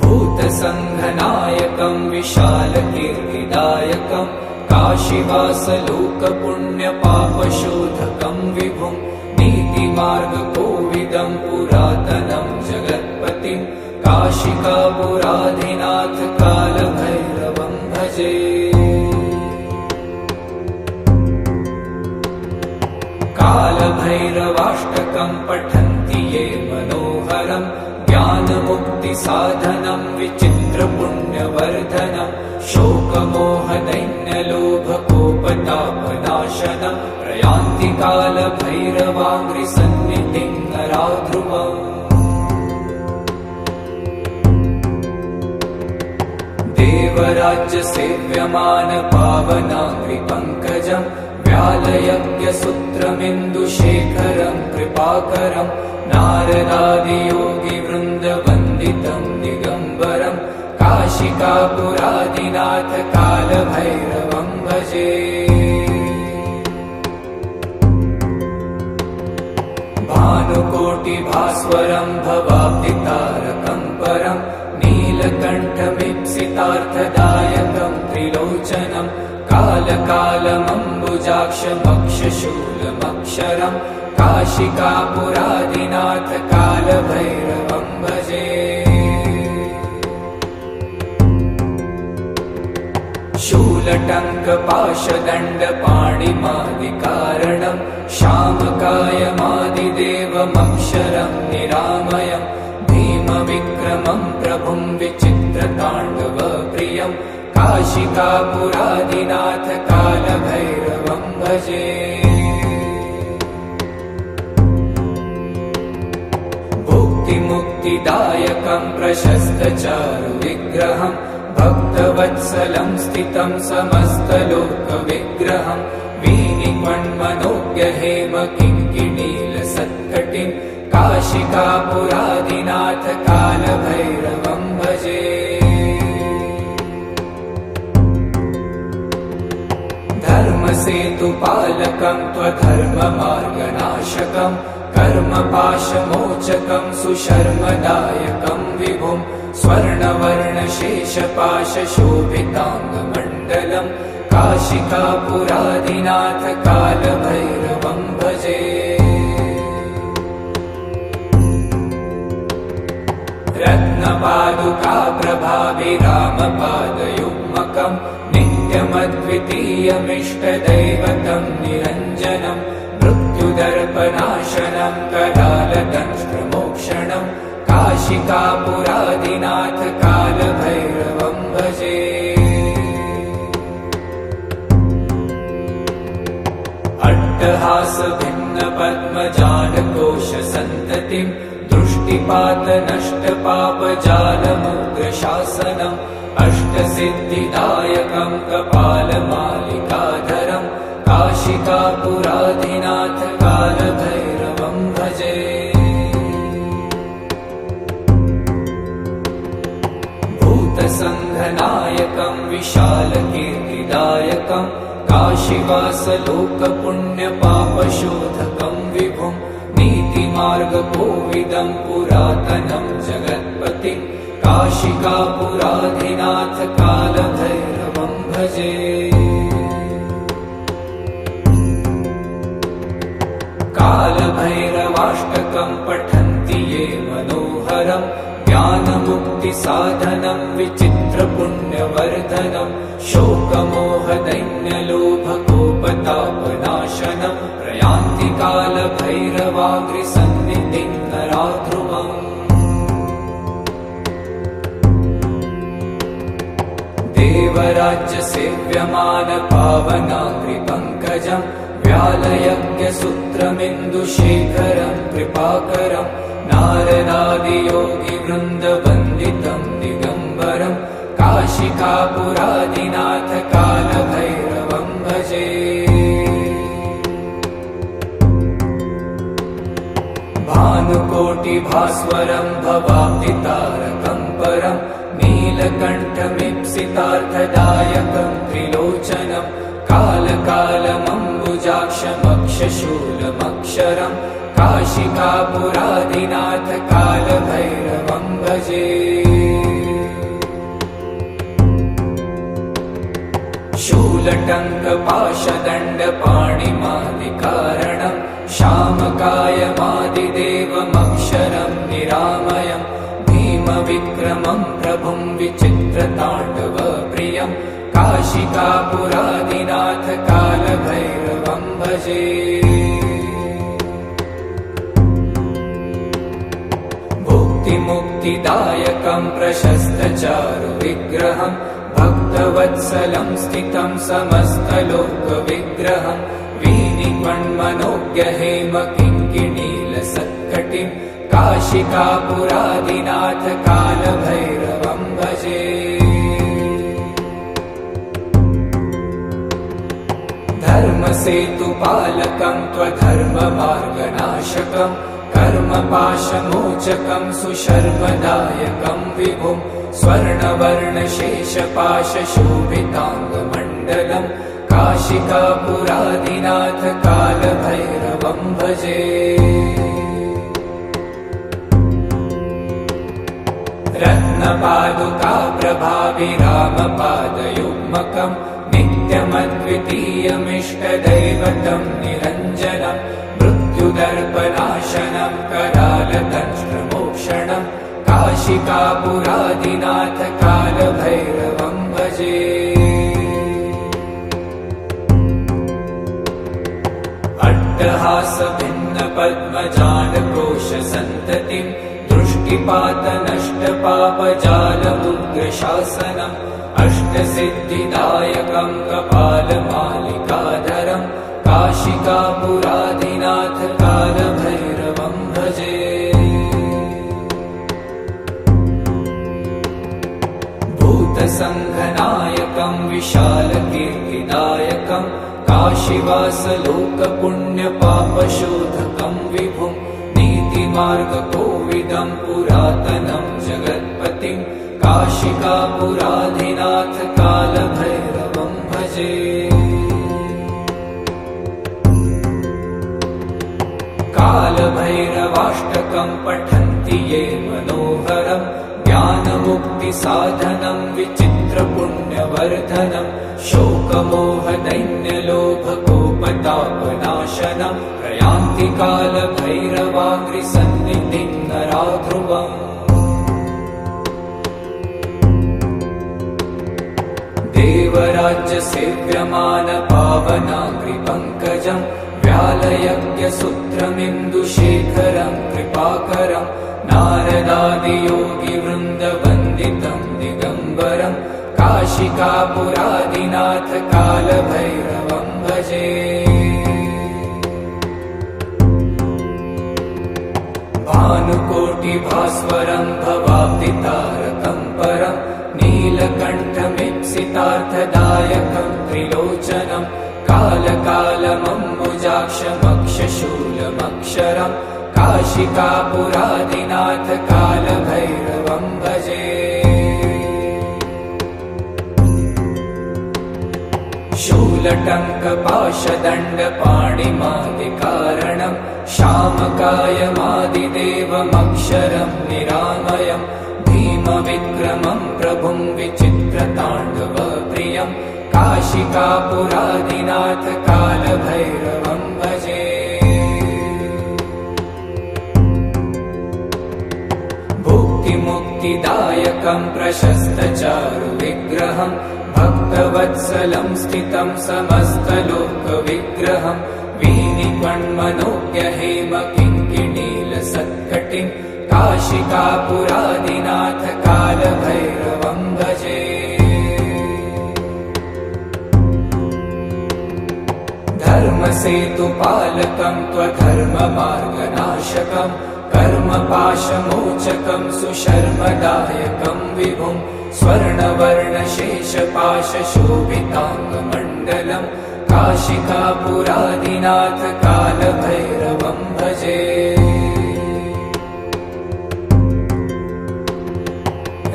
भूतसङ्घनायकं विशालकीर्तिदायकं काशीवासलोकपुण्यपापशोधकं विभुं नीतिमार्गकोविदं पुरातनं जगत्पतिं काशिकापुराधिनाथ कालभैरवं भजे। कालभैरवाष्टकं पठन्ति ये मनोहरं ज्ञानमुक्तिसाधनं विचित्रपुण्यवर्धनं शोकमोहदैन्यलोभकोपतापनाशनं प्रयान्ति कालभैरवाङ्घ्रिसन्निधिं नरा ध्रुवम्। देवराज्यसेव्यमानपावनाङ्घ्रिपङ्कजं व्यालयज्ञसूत्रमिन्दुशेखरं कृपाकरं नारदादियोगिवृन्दवन्दितं दिगम्बरं काशिकापुराधिनाथ कालभैरवं भजे। भानुकोटिभास्वरं भवाब्धितारकं परं नीलकण्ठमीप्सितार्थदायकं त्रिलोचनं कालकालमम्बुजाक्षमक्षशूलमक्षरं काशिकापुरादिनाथ कालभैरवं भजे। शूलटङ्कपाशदण्डपाणिमादिकारणं श्यामकायमादिदेवमक्षरं निरामयं भीमविक्रमं प्रभुं विचित्रताण्डवप्रियं काशिकापुरादिनाथ कालभैरवं भजे। भुक्तिमुक्तिदायकं प्रशस्तचारुविग्रहं भक्तवत्सलं स्थितं समस्तलोकविग्रहं वीनिक्वन्मनोज्ञहेमकिङ्किणीलसत्कटिं काशिकापुरादिनाथ कालभैरवं भजे। धर्मसेतुपालकं त्वधर्ममार्गनाशकं कर्मपाशमोचकं सुशर्मदायकं विभुं स्वर्णवर्णशेषपाशशोभिताङ्गमण्डलं काशिकापुरादिनाथ कालभैरवं भजे। रत्नपादुकाप्रभाभिरामपादयुग्मकं नित्यमद्वितीयमिष्टदैवतं निरञ्जनं मृत्युदर्पनाशनं करालदंष्ट्रमोक्षणं काशिकापुरादिनाथ कालभैरवं भजे। अट्टहासभिन्नपद्मजालकोशसन्ततिं दृष्टिपातनष्टपापजालमुग्रशासनम् अष्टसिद्धिदायकं कपालमालिकाधरं काशिकापुरादिनाथ कालभैरवं भजे। भूतसङ्घनायकं विशालकीर्तिदायकं काशीवासलोकपुण्यपापशोधकं विभुं नीतिमार्गकोविदं पुरातनं जगत्पतिं काशिकापुरादिनाथ कालभैरवं भजे। कालभैरवाष्टकं पठन्ति ये मनोहरं ज्ञानमुक्तिसाधनं विचित्रपुण्यवर्धनं शोकमोहदैन्यलोभकोपतापनाशनं प्रयान्ति कालभैरवाग्रिसन्निधिं नराध्रुवम्। देवराज्यसेव्यमानपावनाग्रिपङ्कजं व्यालयज्ञसूत्रमिन्दुशेखरं कृपाकरं नारदादियोगिवृन्दवन्दितं दिगम्बरं काशिकापुरादिनाथ कालभैरवं भजे। भानुकोटिभास्वरं भवाब्धितारकं परं नीलकण्ठमीप्सितार्थदायकं त्रिलोचनं कालकालमम्बुजाक्षमक्षशूलमक्षरं काशिकापुरादिनाथ कालभैरवं भजे। शूलटङ्कपाशदण्डपाणिमादिकारणं श्यामकायमादिदेवमक्षरं निरामयं भीमविक्रमं प्रभुं विचित्रताण्डवप्रियं काशिकापुरादिनाथ कालभैरवं भजे। भुक्तिमुक्तिदायकं प्रशस्तचारुविग्रहं भक्तवत्सलं स्थितं समस्तलोकविग्रहं वीनिक्वन्मनोज्ञहेमकिङ्किणीलसत्कटिं काशिकापुरादिनाथ कालभैरवं भजे। धर्मसेतुपालकं त्वधर्ममार्गनाशकं कर्मपाशमोचकं सुशर्मदायकं विभुं स्वर्णवर्णशेषपाशशोभिताङ्गमण्डलं काशिकापुरादिनाथ कालभैरवं भजे। रत्नपादुका प्रभाभिरामपादयुग्मकम् नित्यमद्वितीयमिष्टदैवतं निरञ्जनम् मृत्युदर्पनाशनं करालदंष्ट्रमोक्षणम् काशिकापुरादिनाथ कालभैरवं भजे। अट्टहासभिन्नपद्मजालकोशसन्ततिं दृष्टिपातनष्टपापजालमुग्रशासनम् अष्टसिद्धिदायकं कपालमालिकाधरम् काशिकापुरादिनाथ कालभैरवं भजे। भूतसङ्घनायकं विशालकीर्तिदायकं काशीवासलोकपुण्यपापशोधकं विभुं नीतिमार्गकोविदं पुरातनं जगत्पतिं काशिकापुरादिनाथ कालभैरवं भजे। कालभैरवाष्टकं पठन्ति ये मनोहरम् ज्ञानमुक्तिसाधनं विचित्रपुण्यवर्धनं शोकमोहदैन्यलोभकोपतापनाशनं प्रयान्ति कालभैरवाङ्घ्रिसन्निधिं नराध्रुवम्। देवराज्यसेव्यमानपावनाङ्घ्रिपङ्कजं व्यालयज्ञसूत्रमिन्दुशेखरं कृपाकरं नारदादियोगिवृन्दवन्दितं दिगम्बरं काशिकापुरादिनाथ कालभैरवं भजे। भानुकोटिभास्वरं भवाब्दितारकं परं नीलकण्ठमीप्सितार्थदायकं त्रिलोचनं कालकालमम्बुजाक्षमक्षशूलमक्षरं काशिकापुरादिनाथ कालभैरवं भजे। शूलटङ्कपाशदण्डपाणिमादिकारणं श्यामकायमादिदेवमक्षरं निरामयं भीमविक्रमं प्रभुं विचित्रताण्डवप्रियं काशिकापुरादिनाथ कालभैरवं भजे। भुक्तिमुक्तिदायकं प्रशस्तचारुविग्रहं भक्तवत्सलं स्थितं समस्तलोकविग्रहं वीनिपण्मनोज्ञहेमकिङ्किणीलसत्कटिं काशिकापुरादिनाथ कालभैरवं भजे। धर्मसेतुपालकं त्वधर्ममार्गनाशकं कर्मपाशमोचकं सुशर्मदायकं विभुं स्वर्णवर्णशेषपाशशोभिताङ्गमण्डलं काशिकापुरादिनाथ कालभैरवं भजे।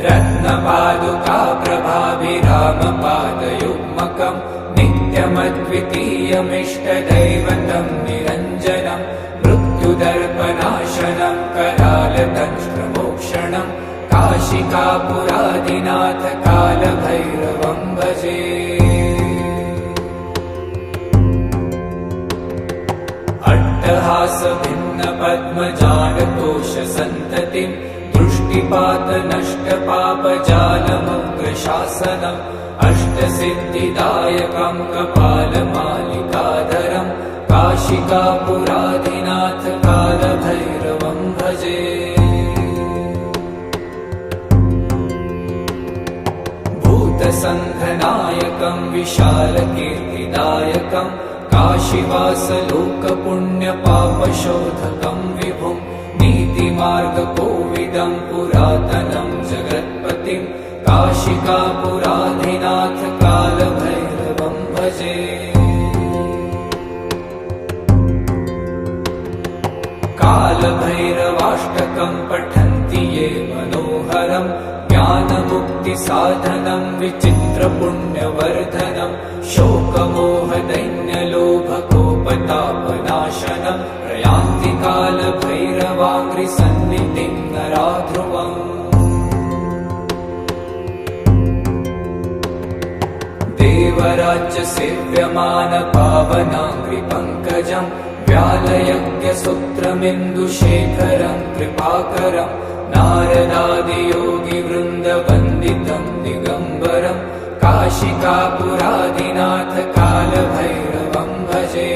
रत्नपादुका प्रभाभिरामपादयुग्मकं नित्यमद्वितीयमिष्टदैवतं निरञ्जनं मृत्युदर्पनाशनं करालदंष्ट्रमोक्षणं काशिकापुरादिनाथ कालभैरवं भजे। अट्टहासभिन्नपद्मजालकोशसन्ततिं दृष्टिपातनष्टपापजालमुग्रशासनम् अष्टसिद्धिदायकं कपालमालिकाधरं काशिकापुरादिनाथ कालभैरवं भजे। भूतसङ्घनायकं विशालकीर्तिदायकं काशीवासलोकपुण्यपापशोधकं विभुं नीतिमार्गकोविदं पुरातनं जगत्पतिं काशिकापुरादिनाथ कालभैरवं भजे। कालभैरवाष्टकं पठन्ति ये मनोहरं ज्ञानमुक्तिसाधनं विचित्रपुण्यवर्धनं शोकमोहदैन्यलोभकोपतापनाशनं प्रयान्ति कालभैरवाङ्घ्रिसन्निधिं नराध्रुवम्। देवराज्य सेव्यमान पावनाङ्घ्रिपङ्कजम् व्यालयज्ञसूत्रमिन्दुशेखरम् कृपाकरम् नारदादियोगिवृन्दवन्दितम् दिगम्बरम् काशिकापुरादिनाथ कालभैरवम् भजे।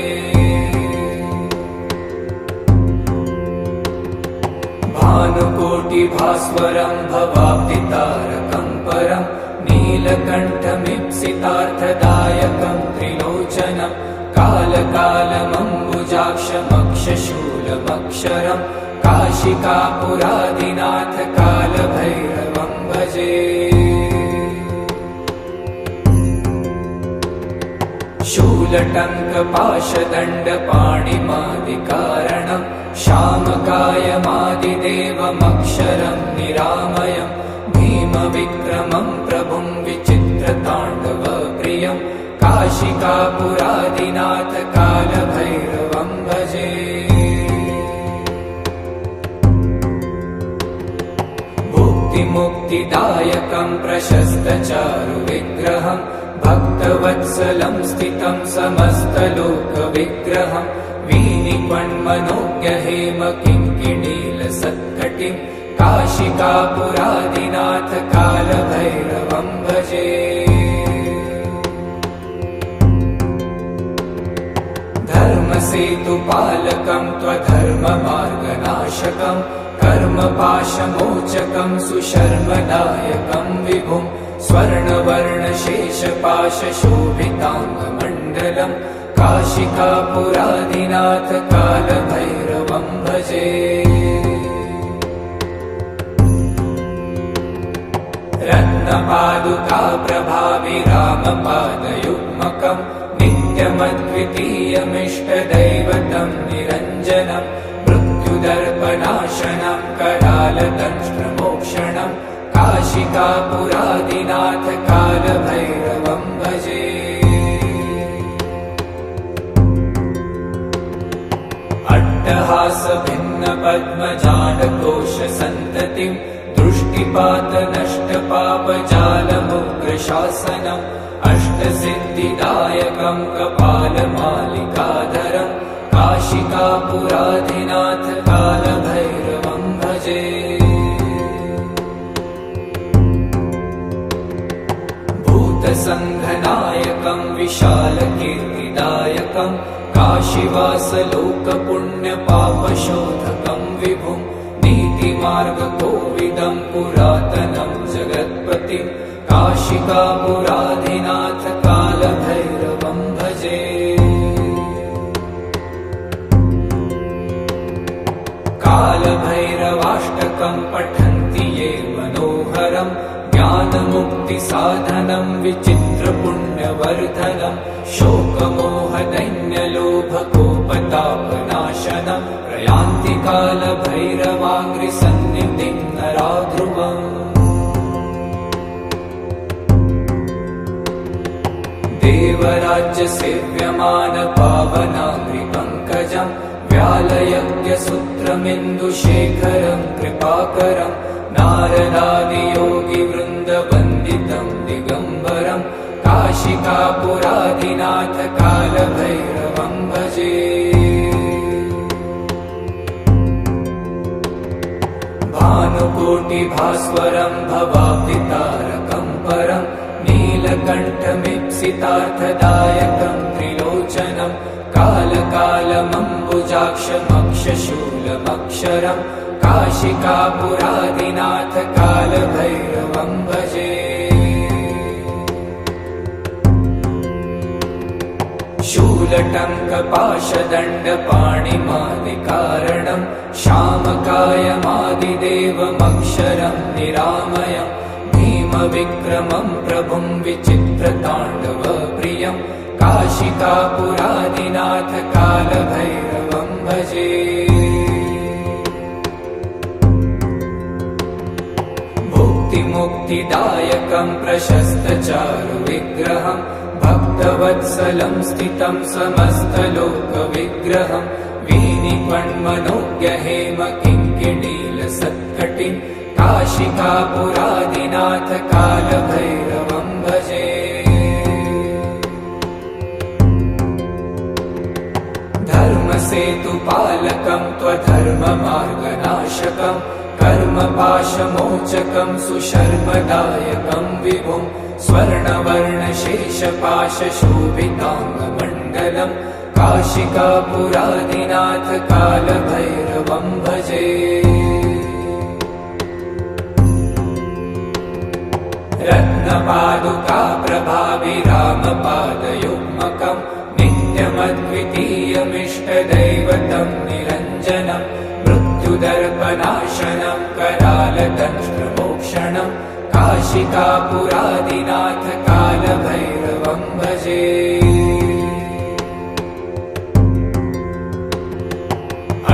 भानुकोटिभास्वरम् भवाब्दितारकम् परम् नीलकण्ठमीप्सितार्थदायकम् त्रिलोचनम् कालकालमम्बुजाक्षमक्षशूलमक्षरम् काशिकापुरादिनाथ कालभैरवम् भजे। शूलटङ्कपाशदण्डपाणिमादिकारणम् श्यामकायमादिदेवमक्षरम् निरामयम् भीमविक्रमम् प्रभुम् विचित्रताण्डवप्रियम् काशिकापुरादिनाथ कालभैरवम् भजे। भुक्तिमुक्तिदायकम् प्रशस्तचारुविग्रहम् भक्तवत्सलम् स्थितम् समस्तलोकविग्रहम् वीनिपण्मनोज्ञहेमकिङ्किणीलसत्कटिम् काशिकापुरादिनाथ कालभैरवम् भजे। धर्मसेतुपालकम् त्वधर्ममार्गनाशकम् कर्मपाशमोचकम् सुशर्मदायकम् विभुम् स्वर्णवर्णशेषपाशशोभिताङ्गमण्डलम् काशिकापुरादिनाथ कालभैरवम् भजे। रत्नपादुकाप्रभाविरामपादयुग्मकम् नित्यमद्वितीयमिष्टदैवतम् निरञ्जनम् मृत्युदर्पनाशनम् करालदंष्ट्रमोक्षणम् काशिकापुरादिनाथ कालभैरवम् भजे। अट्टहासभिन्नपद्मजालकोशसन्ततिम् दृष्टिपातनष्टपापजालमुग्रशासनम् अष्टसिद्धिदायकम् कपालमालिकाधरम् काशिकापुरादिनाथ कालभैरवम् भजे। भूतसङ्घनायकम् विशालकीर्तिदायकम् काशीवासलोकपुण्यपापशोधकम् विभुम् नीतिमार्गकोविदम् पुरातनम् जगत्पतिम् काशिकापुरादिनाथ कालभैरवम् भजे। कालभैरवाष्टकम् पठन्ति ये मनोहरम् ज्ञानमुक्तिसाधनम् विचित्रपुण्यवर्धनम् शोकमोहदैन्यलोभकोपतापनाशनम् प्रयान्ति कालभैरवाङ्घ्रिसन्निधिम् नराध्रुवम्। देवराज्य सेव्यमान पावनाङ्घ्रिपङ्कजम् व्यालयज्ञसूत्रमिन्दुशेखरम् कृपाकरम् नारदादियोगिवृन्दवन्दितम् दिगम्बरम् काशिकापुरादिनाथ कालभैरवम् भजे। भानुकोटिभास्वरम् भवाब्दितारकम् परम् नीलकण्ठमीप्सितार्थदायकम् त्रिलोचनम् कालकालमम्बुजाक्षमक्षशूलमक्षरम् काशिकापुरादिनाथ कालभैरवम् भजे। शूलटङ्कपाशदण्डपाणिमादिकारणम् श्यामकायमादिदेवमक्षरम् निरामयम् भीमविक्रमम् प्रभुम् विचित्रताण्डवप्रियम् काशिकापुरादिनाथ कालभैरवम् भजे। मुक्तिदायकम् प्रशस्तचारुविग्रहम् भक्तवत्सलम् स्थितम् समस्तलोकविग्रहम् वीनिपण्मनोज्ञहेमकिङ्किणीलसत्कटिम् काशिकापुरादिनाथ कालभैरवम् भजे। धर्मसेतुपालकं त्वधर्ममार्गनाशकं कर्मपाशमोचकं सुशर्मदायकं विभुं स्वर्णवर्णशेषपाशशोभिताङ्गमण्डलं काशिकापुरादिनाथ कालभैरवं भजे। रत्नपादुका प्रभाभिरामपादयुग्मकं नित्यमद्वितीयमिष्टदैवतं निरञ्जनं मृत्युदर्पनाशनं करालदंष्ट्रमोक्षणं काशिकापुरादिनाथ कालभैरवं भजे।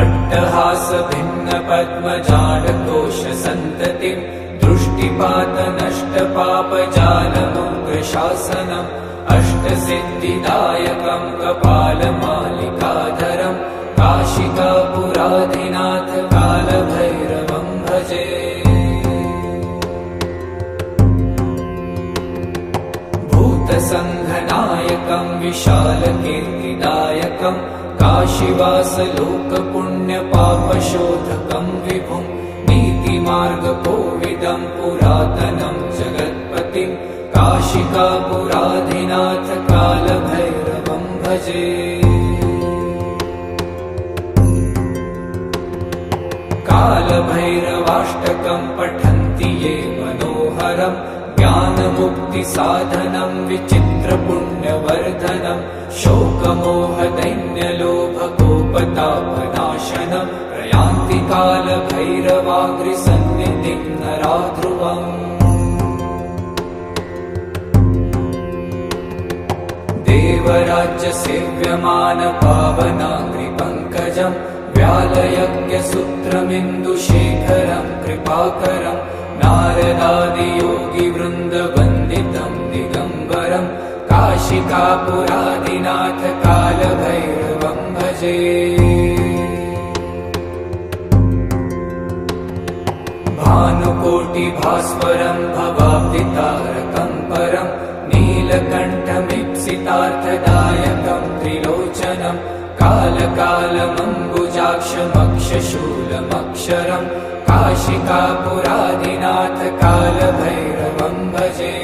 अट्टहासभिन्नपद्मजालकोशसन्ततिं दृष्टिपातनष्टपापजालमुग्रशासनम् अष्टसिद्धिदायकं कपालमालिकाधरं काशिकापुरादिनाथ कालभैरवं भजे। भूतसङ्घनायकं विशालकीर्तिदायकं काशीवासलोकपुण्यपापशोधकं विभुं नीतिमार्गकोविदं पुरातनं जगत्पतिं काशिकापुरादिनाथ कालभैरवं भजे। कालभैरवाष्टकं पठन्ति ये मनोहरं ज्ञानमुक्तिसाधनं विचित्रपुण्यवर्धनं शोकमोहदैन्यलोभकोपतापनाशनं प्रयान्ति कालभैरवाग्रिसन्निधिं नरा ध्रुवम्। देवराज्यसेव्यमानपावनाग्रिपङ्कजं व्यालयज्ञसूत्रमिन्दुशेखरं कृपाकरं नारदादियोगिवृन्दवन्दितं दिगम्बरं काशिकापुरादिनाथ कालभैरवं भजे। भानुकोटिभास्वरं भवाब्दितारकं परं नीलकण्ठमीप्सितार्थदायकं त्रिलोचनं कालकालमम्बुजाक्षमक्षशूलमक्षरं काशिकापुरादिनाथ कालभैरवं भजे।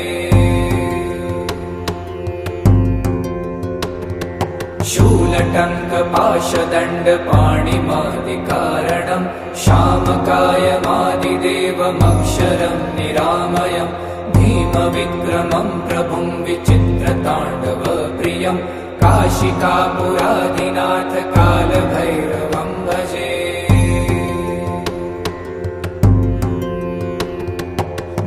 शूलटङ्कपाशदण्डपाणिमादिकारणं शामकायमादिदेवमक्षरं निरामयं भीमविक्रमं प्रभुं विचित्रताण्डवप्रियं काशिकापुरादिनाथ कालभैरवं भजे।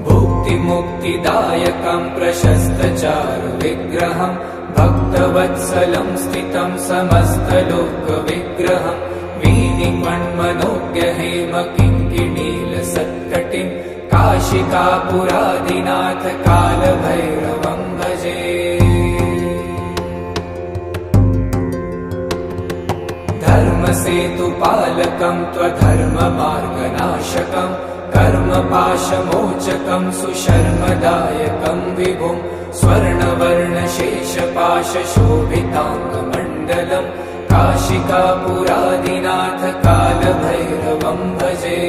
भुक्तिमुक्तिदायकं प्रशस्तचारुविग्रहं भक्तवत्सलं स्थितं समस्तलोकविग्रहं वीनिमन्मनोज्ञहेमकिङ्किणीलसत्कटिं काशिकापुरादिनाथ कालभैरवं भजे। धर्मसेतुपालकं त्वधर्ममार्गनाशकं कर्मपाशमोचकं सुशर्मदायकं विभुं स्वर्णवर्णशेषपाशशोभिताङ्गमण्डलं काशिकापुरादिनाथ कालभैरवं भजे।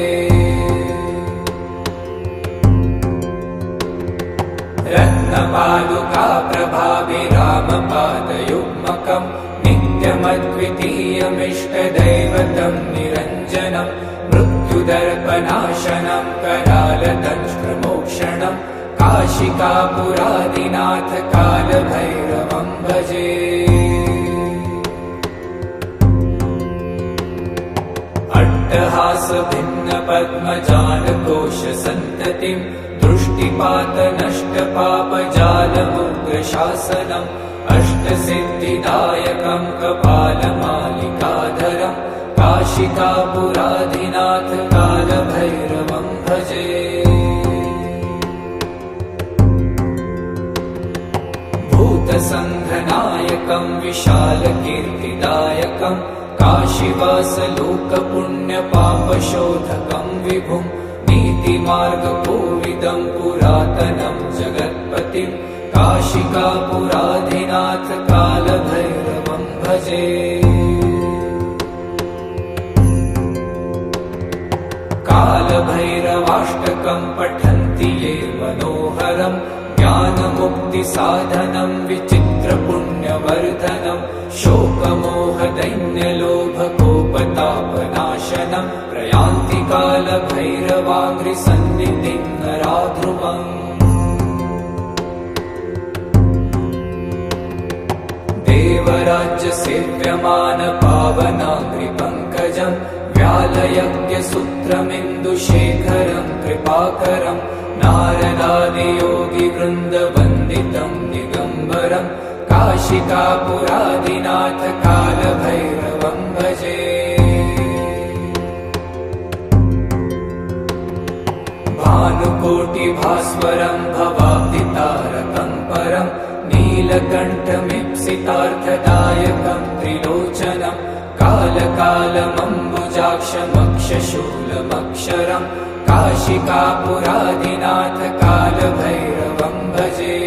रत्नपादुका प्रभाभिरामपादयुग्मकं नित्यमद्वितीयमिष्टदैवतं निरञ्जनं मृत्युदर्पनाशनं करालदंष्ट्रमोक्षणं काशिकापुरादिनाथ कालभैरवं भजे। अट्टहासभिन्नपद्मजालकोशसन्ततिं दृष्टिपातनष्टपापजालमुग्रशासनम् अष्टसिद्धिदायकं कपालमालिकाधरं काशिकापुरादिनाथ कालभैरवं भजे। भूतसङ्घनायकं विशालकीर्तिदायकं काशीवासलोकपुण्यपापशोधकं विभुं नीतिमार्गकोविदं पुरातनं जगत्पतिं काशिकापुरादिनाथ कालभैरवं भजे। नायकं पठन्ति ये मनोहरं ज्ञानमुक्तिसाधनं विचित्रपुण्यवर्धनं शोकमोहदैन्यलोभकोपतापनाशनं प्रयान्ति कालभैरवाङ्घ्रिसन्निधिं नराध्रुवम् देवराज्यसेव्यमानपावनाङ्घ्रिपङ्कजं व्यालयज्ञसूत्रमिन्दुशेखरं कृपाकरं नारदादियोगिवृन्दवन्दितं दिगम्बरं काशिकापुरादिनाथ कालभैरवं भजे भानुकोटिभास्वरं भवाब्धितारकं परं नीलकण्ठमीप्सितार्थदायकं त्रिलोचनं कालकालमम्बुजाक्षमक्षशूलमक्षरं काशिकापुरादिनाथ कालभैरवं भजे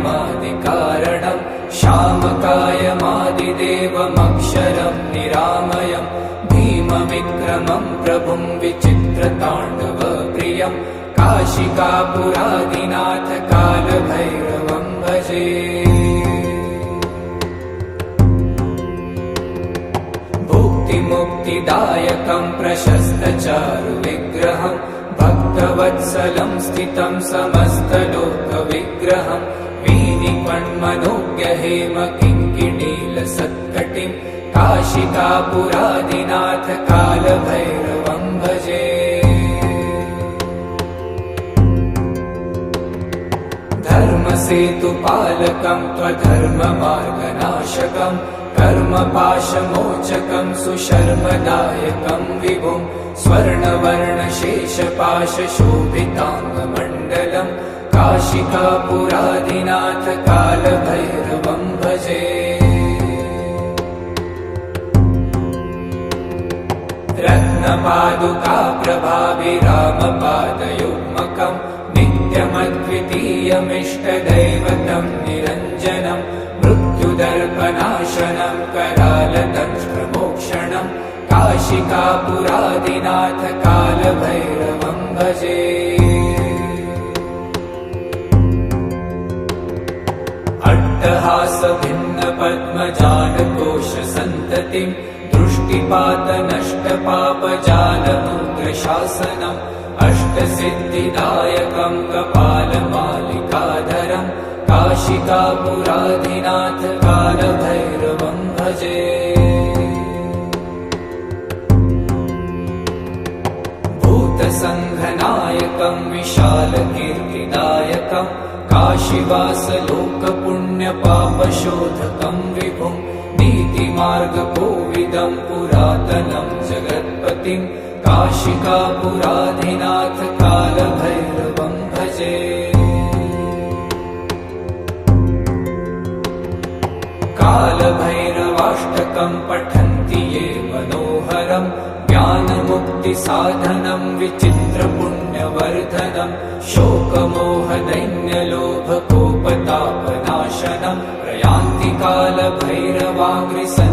शूलटङ्कपाशदण्डपाणिमादिकारणं श्यामकायमादिदेवमक्षरं निरामयं भीमविक्रमं प्रभुं विचित्रताण्डवप्रियं काशिकापुरादिनाथ कालभैरवं भजे भुक्तिमुक्तिदायकं प्रशस्तचारुविग्रहं भक्तवत्सलं स्थितं समस्तलोकविग्रहं वीनिपण्मनोज्ञहेमकिङ्किणीलसत्कटिं काशिकापुरादिनाथ कालभैरवं भजे धर्मसेतुपालकं त्वधर्ममार्गनाशकं कर्मपाशमोचकं सुशर्मदायकं विभुं स्वर्णवर्णशेषपाशशोभिताङ्गमण्डलं काशिकापुरादिनाथ कालभैरवं भजे रत्नपादुकाप्रभाभिरामपादयुग्मकं नित्यमद्वितीयमिष्टदैवतं निरञ्जनं मृत्युदर्पनाशनं करालदंष्ट्रमोक्षणं काशिकापुरादिनाथ कालभैरवं भजे अट्टहासभिन्नपद्मजालकोशसन्ततिं दृष्टिपातनष्टपापजालमुग्रशासनम् अष्टसिद्धिदायकं कपालमालिकाधरं काशिकापुरादिनाथ कालभैरवं भजे भूतसङ्घनायकं विशालकीर्तिदायकं काशीवासलोकपुण्यपापशोधकं विभुं नीतिमार्गकोविदं पुरातनं जगत्पतिं काशिकापुरादिनाथ कालभैरवं भजे कालभैरवाष्टकं पठन्ति ये मनोहरं ज्ञानमुक्तिसाधनं विचित्रपुण्यवर्धनं शोकमोहदैन्यलोभकोपतापनाशनं प्रयान्ति कालभैरवाङ्घ्रिसन्निधिं